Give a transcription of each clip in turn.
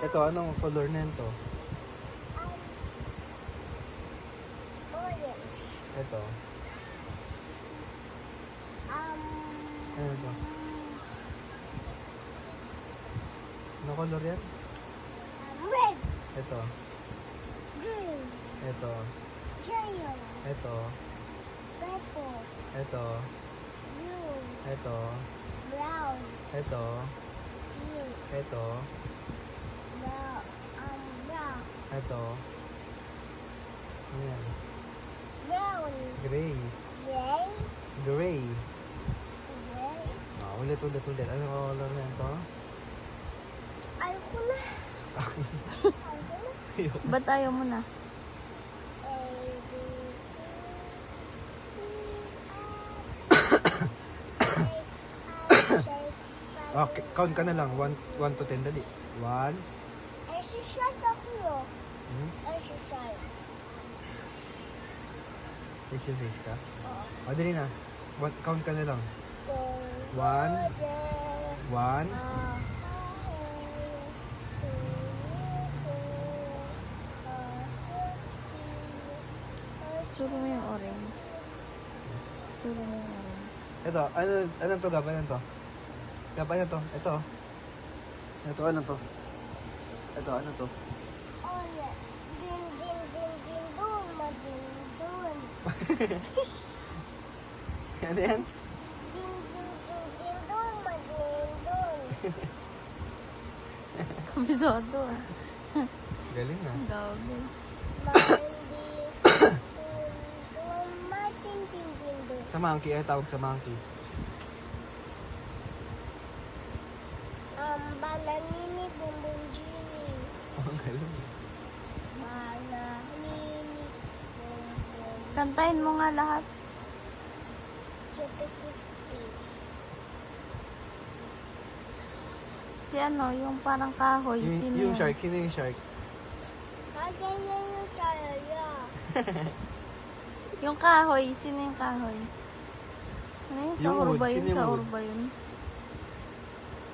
Ito, anong color na ito? Orange. Ito. Ano ito? Anong color yan? Red. Ito. Green. Ito. Yellow. Ito. Purple. Ito. Blue. Ito. Brown. Ito. Pink. Ito. Brown. Brown. Ito. Ano yan? Brown. Gray. Gray. Gray. Gray. Ulit. Anong color na ito? Ayoko na. Ayoko na. Ba't ayaw mo na? A, B, C, Okay, count ka na lang. 1 to 10, dali. 1. Exercise ako. Exercise. Exercise ka? Oo. O, dali na. Count ka na lang. 1. 1. Turo mo yung orange. Turo mo yung orange. Ito, ano to, Gab? Ano to? Gab, ano to? Ito. Ito, ano to? Ito, ano to? Oh, yeah. Din, dun, madin, dun. Ano yan? Din, dun, madin, dun. Kabisado ah. Galing na. Gabi. Mandi, dun, madin, dun. Sa monkey, ano tawag sa monkey? Bananini, bumbunjini. Oh, galing. Bananini, bumbunjini. Kantahin mo nga lahat. Chipi-chipi. Si ano, yung parang kahoy. Sino Yung yun? shark, sino yung shark? Kaya niya yung chaya. Yung kahoy. Sino yung kahoy? Ano yun? Sa Yung wood. urba yun? Sino yung Sa wood? urba yun?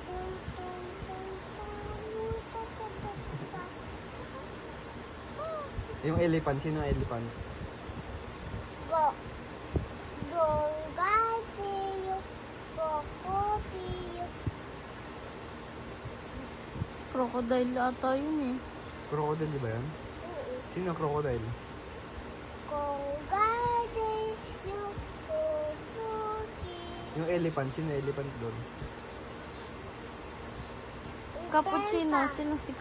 Tum, tum, tum, sa lupa, pa, pa, pa. Yung elephant, sino yung elephant? Go. Gongatiyo. Kokotiyo. Crocodile ata yun eh. Crocodile, di ba yan? Sino ang crocodile? Gongatiyo. Kokotiyo. Yung elephant, sino yung elephant doon? Cappuccino. Sino si